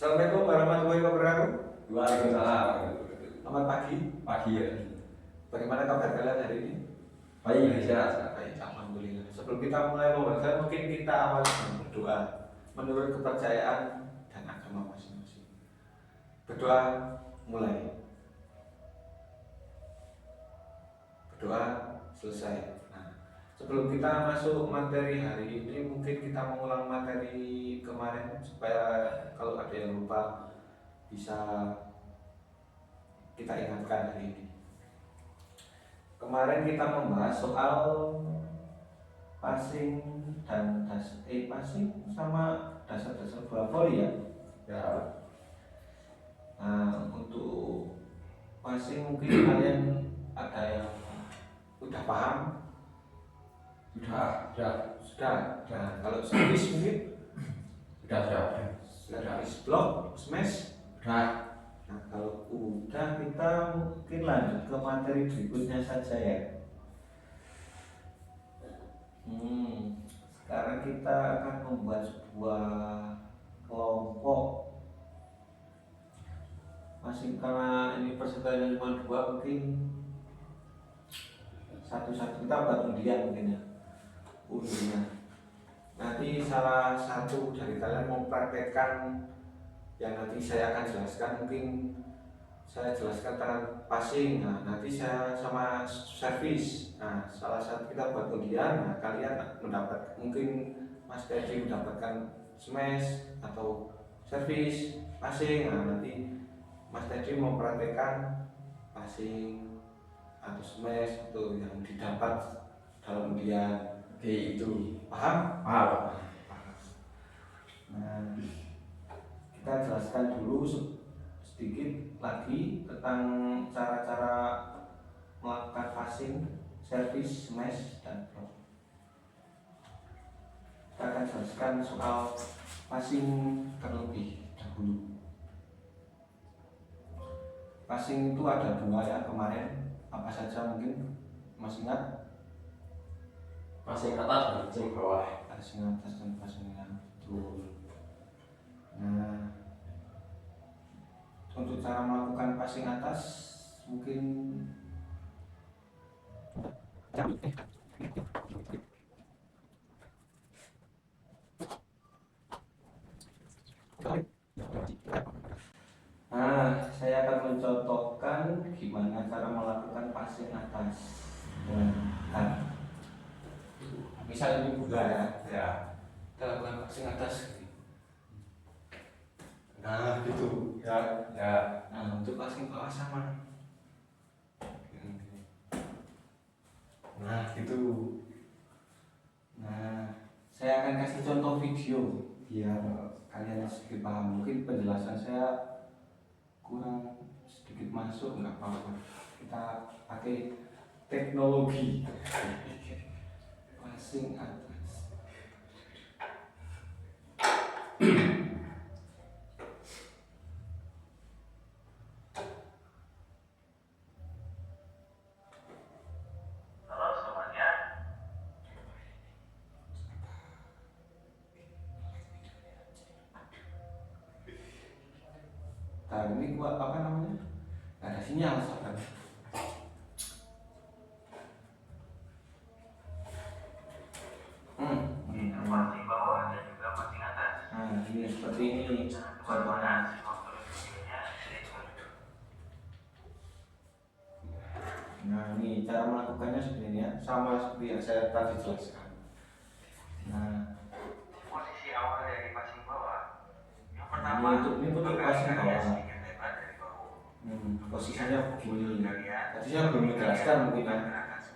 Assalamualaikum warahmatullahi wabarakatuh. Waalaikumsalam. Selamat pagi. Pagi ya. Bagaimana kabar kalian hari ini? Baik, sehat. Baik, alhamdulillah. Sebelum kita mulai pembahasan, mungkin kita awali dengan berdoa menurut kepercayaan dan agama masing-masing. Berdoa mulai. Berdoa selesai. Nah, sebelum kita masuk materi hari ini, mungkin kita mengulang materi kemarin supaya kalau ada yang lupa bisa kita ingatkan hari ini. Kemarin kita membahas soal passing dan passing sama dasar-dasar bola voli ya. Ya. Nah, untuk passing mungkin kalian ada yang udah paham? Sudah. Nah, kalau service mungkin Sudah. service block, smash. Sudah. Nah, kalau udah kita mungkin lanjut ke materi berikutnya saja ya. Sekarang kita akan membuat sebuah kelompok. Masih karena ini persentasenya cuma 2, mungkin satu-satu kita buat undian mungkin ya. Undian. Nanti salah satu dari kalian mempraktekkan yang nanti saya akan jelaskan. Mungkin saya jelaskan tentang passing, nah nanti saya sama service. Nah, salah satu kita buat undian. Nah, kalian mendapat, mungkin Mas Teddy mendapatkan smash atau service, passing. Nah, nanti Mas Teddy mempraktekkan passing atau smash itu yang didapat dalam undian. Oke, itu. Paham? Paham. Nah, kita jelaskan dulu sedikit lagi tentang cara-cara melakukan passing, service, smash, dan block. Kita akan jelaskan soal passing terlebih dahulu. Passing itu ada 2 ya kemarin. Apa saja mungkin Mas ingat? Passing atas dan passing bawah. Passing atas dan passing yang betul. Nah, untuk cara melakukan passing atas mungkin saya akan mencontohkan gimana cara melakukan passing atas. Misal ini bola ya. Ya. Kita lakukan passing atas. Nah, gitu. Ya. Nah, untuk passing bawah sama. Nah, gitu. Nah, saya akan kasih contoh video biar kalian sedikit paham. Mungkin penjelasan saya kurang sedikit masuk, nggak apa-apa. Kita pakai teknologi passing atas. Nah, ini buat apa namanya? Nggak ada sinyal soalnya. Passing bawah dan juga passing atas. Nah, ini seperti ini contohnya. Nah, ini cara melakukannya seperti ini ya, sama seperti yang saya tadi jelaskan. Nah, Posisi awal dari passing bawah. Yang pertama, ini untuk passing bawah. sedikit lebar dari bahu. Posisinya begini. Tadi saya belum menjelaskan mungkin ya.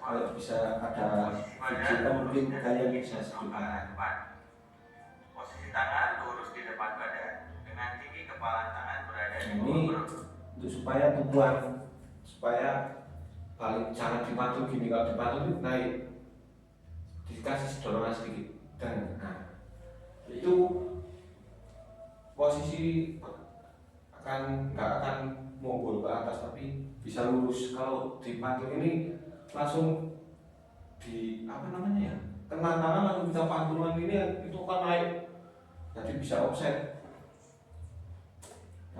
Kalau bisa ada video mungkin kalian bisa sedikit. Posisi tangan lurus di depan badan dengan tinggi kepala tangan berada di Ini bawah perut. untuk supaya tumpuan, supaya balik, jangan dipantul gini. Kalau dipantul itu naik, dikasih dorongan sedikit dan nah, itu posisi nggak akan monggol ke atas tapi bisa lurus. Kalau dipantul ini langsung di apa namanya ya, kena tangan langsung bisa pantulan ini, itu kan naik, jadi bisa offset.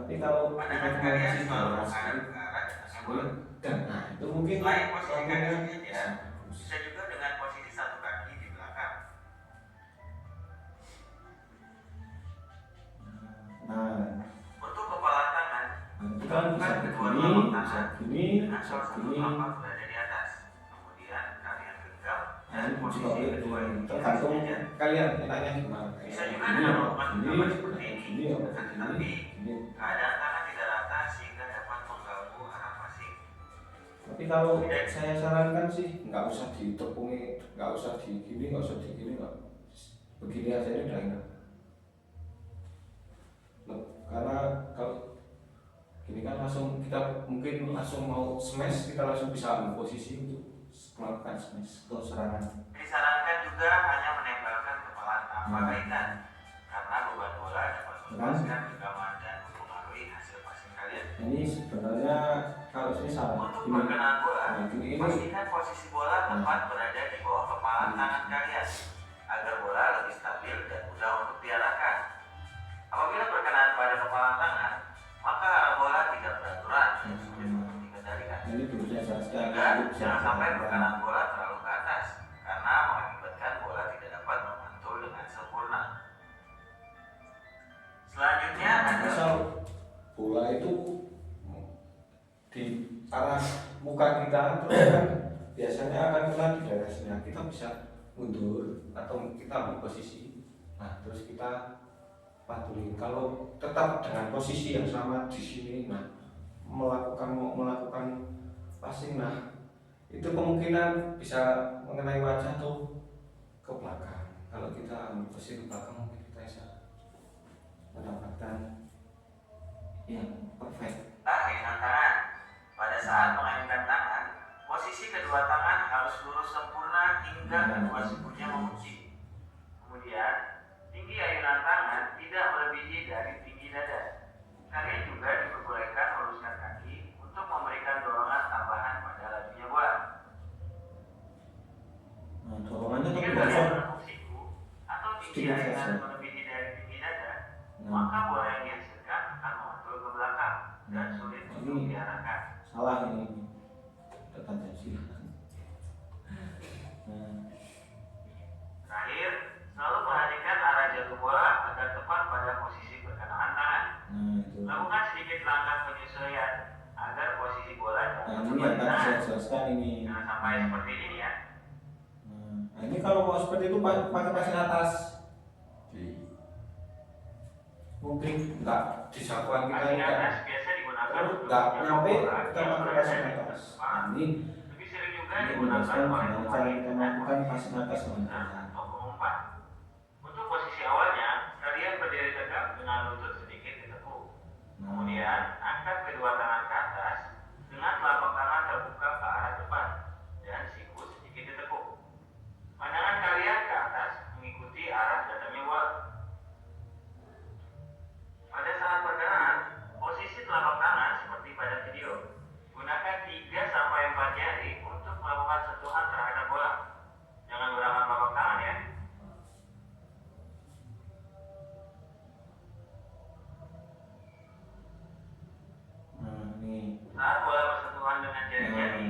Tapi kalau Pandangan kita kalian posisi selalu bola menghadap sedikit ke arah atas bola. sebelah dan nah itu mungkin Selain posisi kaki waktunya meja, bisa bagus. bisa juga dengan posisi satu kaki di belakang. Nah, Untuk kepala tangan, itu kan bisa lakukan kedua begini, telapak bisa tangan begini, dengan bisa salah satu begini. telapak berada di atas. Kemudian kalian genggam Nah, dan ini juga posisi boleh kedua begini. ini Tergantung saja. kalian enaknya gimana. Bisa juga Ini dengan apa melakukan begini, genggaman seperti apa ini. begini, apa Akan begini, tetapi begini. keadaan tangan tidak rata sehingga dapat mengganggu arah passing. Tapi kalau saya sarankan sih nggak usah ditepungi, nggak usah digini, nggak usah digini, nggak. Begini aja ini udah enak. Karena kalau gini kan langsung kita mungkin langsung mau smash, kita langsung bisa ambil posisi untuk melakukan smash atau serangan. Disarankan juga hanya menempelkan kepala tanpa kaitan karena beban bola dapat melepaskan genggaman dan mempengaruhi hasil passing kalian. Ini sebenarnya kalau ini salah. Untuk Gini. perkenaan bola, Nah, gini ini. pastikan posisi bola tepat berada di bawah kepala tangan kalian agar bola lebih stabil dan mudah untuk diarahkan. Apabila berkenaan pada kepala tangan, maka arah bola tidak beraturan dan sulit untuk dikendalikan. Ini dulu saya jelaskan. Juga jangan sampai berkenaan bola terlalu ke atas karena mengakibatkan bola tidak dapat memantul dengan sempurna. Selanjutnya adalah Misal bola itu di arah muka kita terus kan biasanya akan kena di daerah sini. Kita bisa mundur atau kita ambil posisi. Nah, terus kita pantulin. Kalau tetap dengan posisi yang sama di sini, nah melakukan passing, nah itu kemungkinan bisa mengenai wajah atau ke belakang. Kalau kita ambil posisi ke belakang mungkin kita bisa mendapatkan yang perfect. ayunan tangan. Pada saat mengayunkan tangan, posisi kedua tangan harus lurus sempurna hingga kedua sikunya memuji. Kemudian, tinggi ayunan tangan tidak melebihi dari tinggi dada. Kalian juga diperbolehkan meluruskan kaki untuk memberikan dorongan tambahan pada lajunya bola. Nah, dorongannya Jika tapi kalian kosong. menempuh siku atau tinggi Sedikit ayunan saja. melebihi dari tinggi dada, Nah, maka bola yang dihasilkan akan memantul ke belakang dan sulit untuk diarahkan. salah ini tendensi. Nah, Terakhir, selalu perhatikan arah jatuh bola agar tepat pada posisi perkenaan tangan. itu. Lakukan sedikit langkah penyesuaian agar posisi bola Nah, jatuh ini tepat yang di tadi saya tangan. jelaskan ini. Jangan sampai seperti ini ya. Nah, ini kalau mau seperti itu pakai passing atas. Mungkin enggak di jangkauan kita Passing ini atas kan. biasa digunakan Kalau untuk enggak menjangkau nyampe bola kita yang pakai berada passing di atas. atas Nah, kepala. ini Lebih sering juga ini digunakan menjelaskan oleh gimana cara pemain kita dengan melakukan posisi passing atas tengah teman-teman. atau pengumpan. Untuk posisi awalnya, kalian berdiri tegak dengan lutut sedikit ditekuk. Kemudian, angkat kedua tangan ke atas dengan telapak tangan terbuka ke arah depan dan siku sedikit ditekuk. Pandangan kalian ke atas mengikuti arah datangnya bola. Pada saat perkenaan, posisi telapak tangan seperti pada video. Gunakan 3-4 jari untuk melakukan sentuhan terhadap bola. Jangan gunakan telapak tangan ya. Nah, ini. Saat bola bersentuhan dengan jari-jari,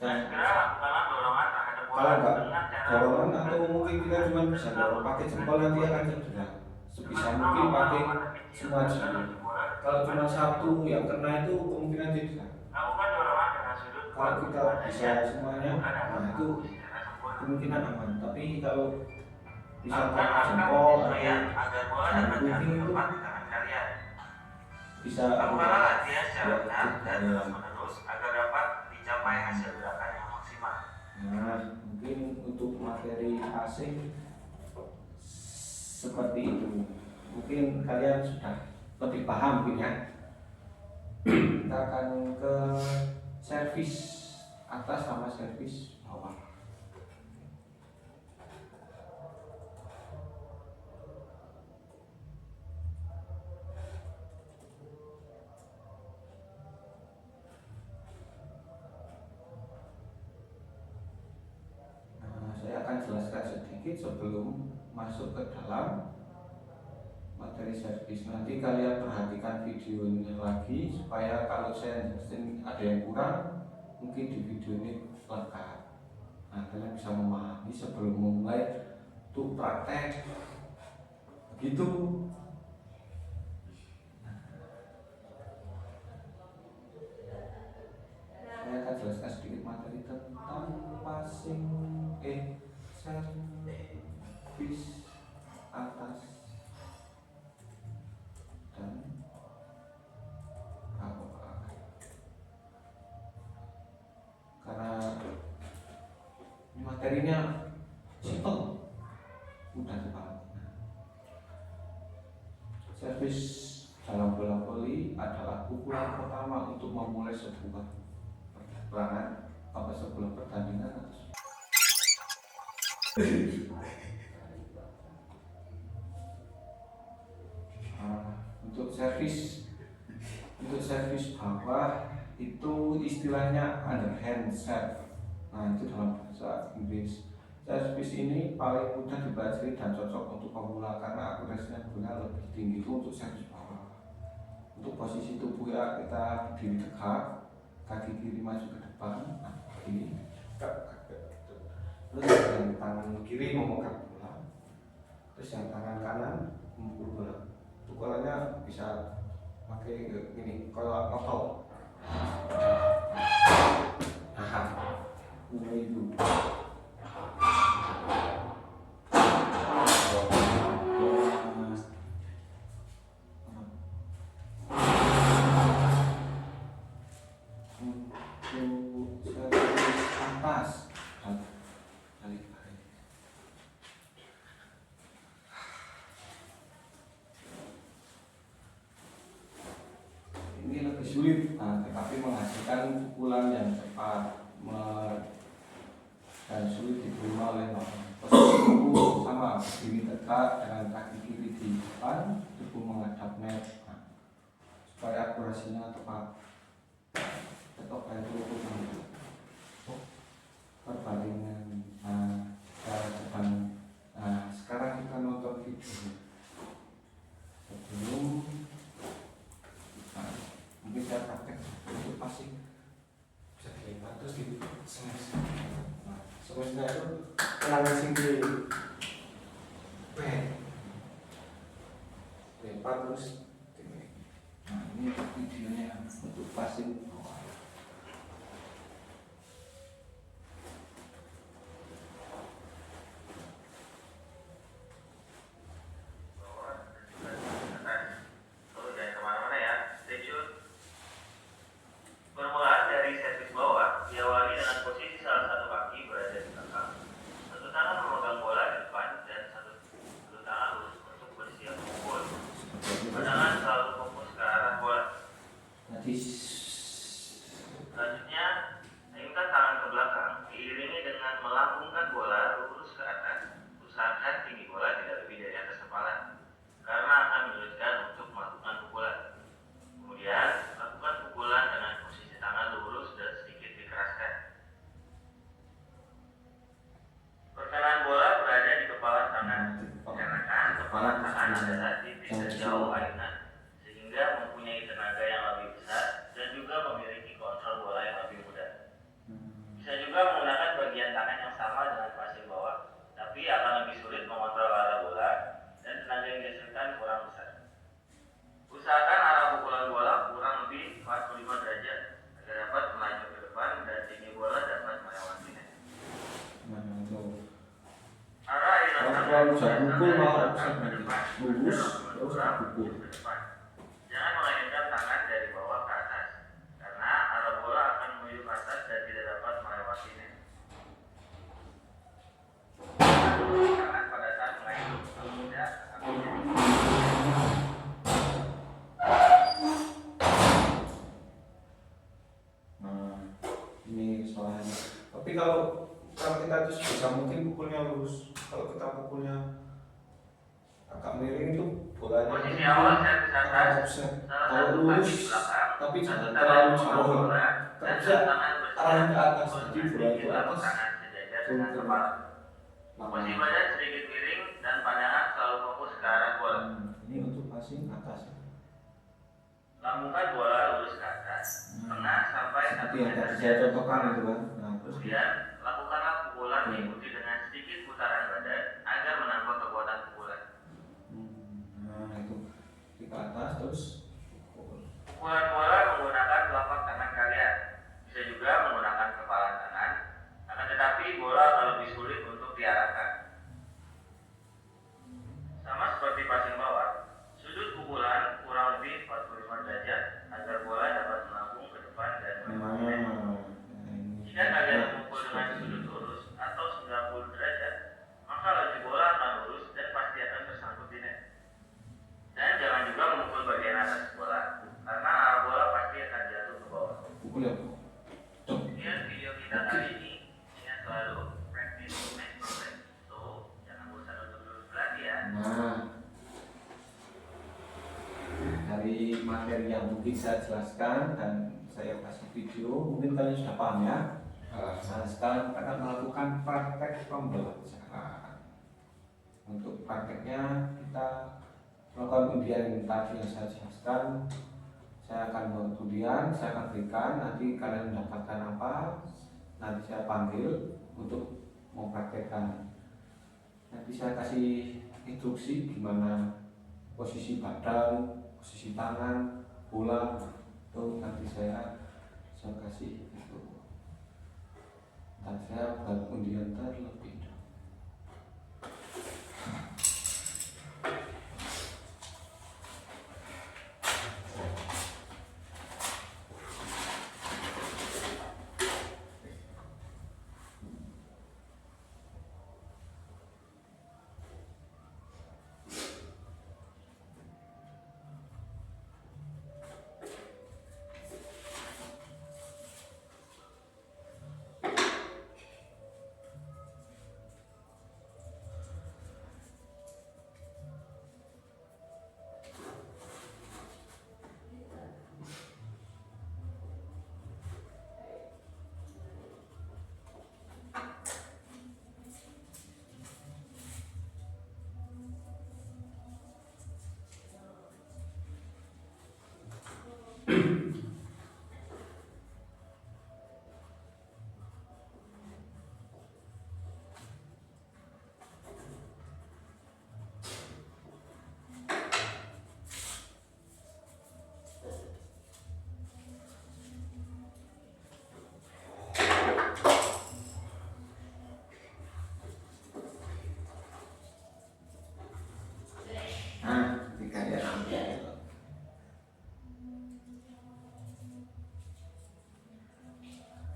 Nah, segera lakukanlah dorongan terhadap bola kalau enggak dengan cara dorongan atau mungkin kita cuma bisa dorong pakai jempol nanti akan cedera. Sebisa mungkin pakai semua jari. Kalau cuma satu yang kena itu kemungkinan cedera. Lakukan dorongan dengan sudut Kalau kita bisa semuanya, nah itu kemungkinan aman. Tapi kalau bisa lakukan pakai langkah jempol penyesuaian atau agar bola dapat jatuh tepat di tangan kalian. bisa Lakukanlah latihan secara benar dan ya. terus-menerus agar dapat dicapai hasil gerakan yang maksimal. Nah, mungkin untuk materi asing seperti itu. Mungkin kalian sudah lebih paham mungkin ya. Kita akan ke servis atas sama servis bawah. Nah, saya akan jelaskan sedikit sebelum masuk ke dalam materi materi servis. Nanti kalian perhatikan videonya lagi supaya kalau saya jelasin ada yang kurang, mungkin di video ini lengkap. Nah, kalian bisa memahami sebelum memulai tuh praktek. Begitu. Saya akan jelaskan sedikit materi tentang passing servis atas dan bawah. Karena ini materinya simple, mudah dipahami. Servis dalam bola voli adalah pukulan pertama untuk memulai sebuah pertandingan untuk servis bawah itu istilahnya underhand serve. Nah, itu dalam bahasa Inggris. Servis ini paling mudah dipelajari dan cocok untuk pemula karena akurasinya bola lebih tinggi. Itu untuk servis bawah. Untuk posisi tubuh ya, kita berdiri tegak, kaki kiri maju ke depan, ini terus yang tangan kiri memegang bola, terus yang tangan kanan memukul bola. Pukulannya bisa pakai ini kalau motor. Mulai dulu. Sulit, tetapi menghasilkan pukulan yang cepat dan sulit diterima oleh orang. Posisi tubuh sama, berdiri tegak dengan kaki kiri di depan, tubuh menghadap net, supaya akurasinya tepat. Tetap kayak itu perbandingan. Sekarang kita nonton video sebelum mungkin saya praktek itu pasti bisa dilihat terus di smash. Nah, smashnya itu tenangnya singgi lempar terus gini. Nah, ini videonya untuk passing. Selanjutnya, ayunkan tangan ke belakang, diiringi dengan melambungkan bola lurus ke atas. Usahakan tinggi bola tidak lebih dari atas kepala, karena akan menyulitkan untuk melakukan pukulan. Kemudian, lakukan pukulan dengan posisi tangan lurus dan sedikit dikeraskan. Perkenalan bola berada di kepala tangan, dikarenakan kepala tangan adalah titik sejauh ayunan, sehingga mempunyai tenaga yang lebih besar dan juga memiliki kontrol bola yang lebih mudah. Bisa juga menggunakan bagian tangan yang sama dengan passing bawah, tapi akan lebih sulit mengontrol arah bola dan tenaga yang dihasilkan kurang besar. Usahakan arah pukulan bola kurang lebih 45 derajat agar dapat melaju ke depan dan tinggi bola dapat melewati net. Arah ayunan tangan diarahkan ke depan, lurus terus pukul. Jangan mengayunkan tangan dari bawah ke atas, karena arah bola akan menuju ke atas dan tidak dapat melewati net. Tangan pada saat mengayun, kalau tidak akan menjadi. Nah, ini kesalahannya. Tapi kalau kita itu bisa mungkin pukulnya lurus. Kalau kita pukulnya agak miring itu bolanya Posisi awal servis atas, offset. salah Kalau satu lurus kaki belakang, tapi satu jangan tangan terlalu memegang jauh. bola, Kalau dan bisa satu tangan arahnya ke atas, bersiap jadi bola itu telapak atas. tangan sejajar dengan kepala. Posisi badan sedikit miring dan pandangan selalu fokus ke arah bola. Ini untuk passing atas. Lambungkan bola lurus ke atas, tengah sampai 1 Seperti yang meter tadi di saya atas contohkan kepala. itu kan. Nah, terus Kemudian lakukanlah pukulan diikuti dengan sedikit putaran badan agar menambah kekuatan pukulan. nah itu ke atas terus pukul. Pukulan bola menggunakan telapak tangan kalian. Bisa juga menggunakan kepalan tangan, akan tetapi bola akan lebih sulit untuk diarahkan. Sama seperti passing bawah, sudut pukulan kurang lebih 45 derajat agar bola dapat melambung ke depan dan bermain. Jika kalian memukul dengan sudut lurus atau 90 derajat, maka laju bola akan lurus dan pasti akan tersangkut di net. Dan jangan juga memukul bagian atas bola, karena arah bola pasti akan jatuh ke bawah. Pukul ya. Kemudian video kita kali ini, ingat selalu practice makes perfect. So, jangan bosan untuk terus berlatih ya. Nah, dari materi yang mungkin saya jelaskan dan saya kasih video, mungkin kalian sudah paham ya. Nah, sekarang kita akan melakukan praktek pembelajaran. Untuk prakteknya kita melakukan undian yang tadi yang saya jelaskan. Saya akan buat undian, saya akan berikan, nanti kalian mendapatkan apa, nanti saya panggil untuk mempraktekkan. Nanti saya kasih instruksi gimana posisi badan, posisi tangan, bola, itu nanti saya kasih itu. Dan saya buat undian terlebih dahulu.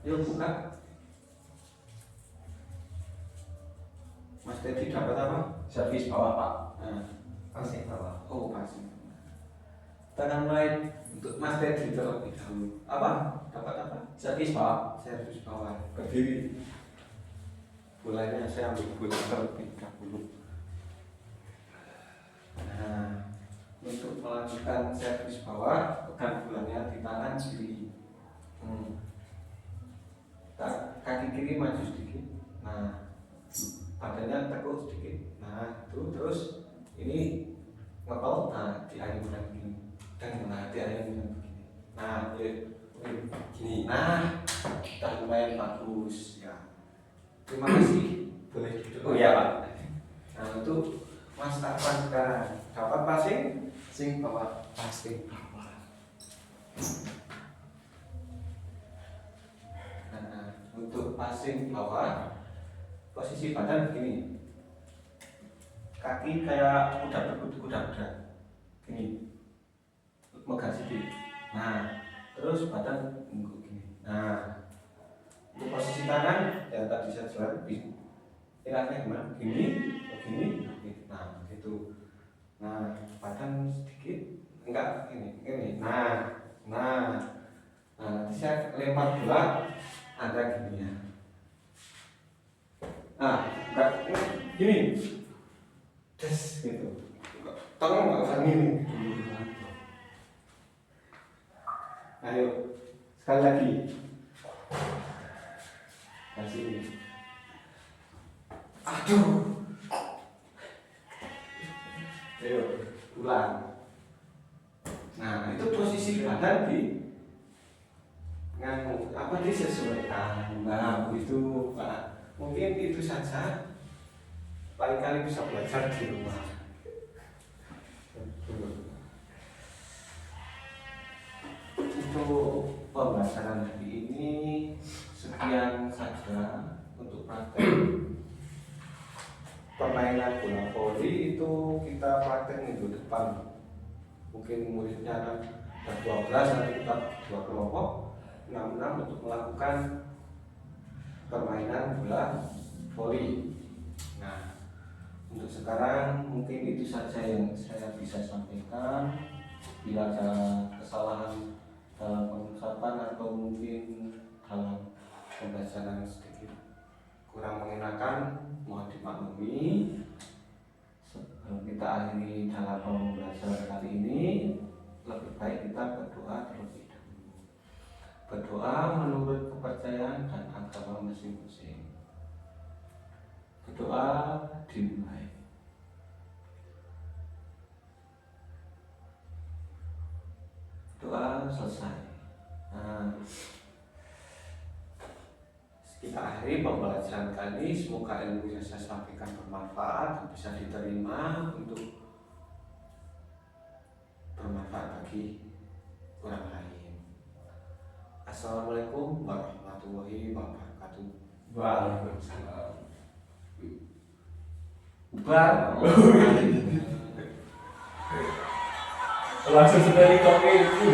Yuk buka. Mas Teddy dapat apa? Servis bawah Pak. Nah, Passing bawah. oh pasti. Kita akan mulai untuk Mas Teddy terlebih dahulu. Apa? Dapat apa? Servis bawah. Servis bawah. Berdiri. Bolanya saya ambil bola terlebih dahulu. Nah, untuk melanjutkan servis bawah, pegang bolanya di tangan kiri. Kaki kiri maju sedikit. Nah, badannya tekuk sedikit. Nah, itu terus ini ngepel. Nah, diayunkan begini. Dan nah, diayunkan begini. Nah, gini. Nah, kita lumayan bagus ya. Terima kasih. Boleh duduk. Oh iya Pak. Nah, untuk Mas Arfan sekarang dapat passing? Passing bawah. Passing bawah. Nah, untuk passing bawah, posisi badan begini. Kaki kayak kuda. Gini. Megang sedikit. Nah, terus badan begini. Nah, untuk posisi tangan yang tadi saya jelaskan begini. Enaknya gimana? Begini. Nah, gitu. Nah, badan sedikit, enggak ini. Nah, saya lempar bola, ada gini ya. Nah, enggak gini. Des gitu. Tolong enggak usah gini. Ayo, sekali lagi. Kasih. Aduh. Ayo, ulang. Nah, itu posisi badan disesuaikan. Nah, itu Pak. Mungkin itu saja. Lain kali bisa belajar di rumah. Untuk pembahasan hari ini sekian saja untuk praktek permainan bola voli. Itu kita praktek minggu depan. Mungkin muridnya ada 12, nanti kita 2 kelompok 6 untuk melakukan permainan bola voli. Nah, untuk sekarang mungkin itu saja yang saya bisa sampaikan. Bila ada kesalahan dalam pengucapan atau mungkin dalam pembelajaran sedikit kurang mengenakan, mohon dimaklumi. Sebelum kita akhiri dalam pembelajaran kali ini, lebih baik kita berdoa terlebih dahulu. Berdoa menurut kepercayaan dan agama masing-masing. Berdoa dimulai. Doa selesai. Nah, kita akhiri pembelajaran kali ini. Semoga ilmu yang saya sampaikan bermanfaat dan bisa diterima untuk bermanfaat bagi orang lain. Assalamualaikum warahmatullahi wabarakatuh. Waalaikumsalam. Langsung dari kopi itu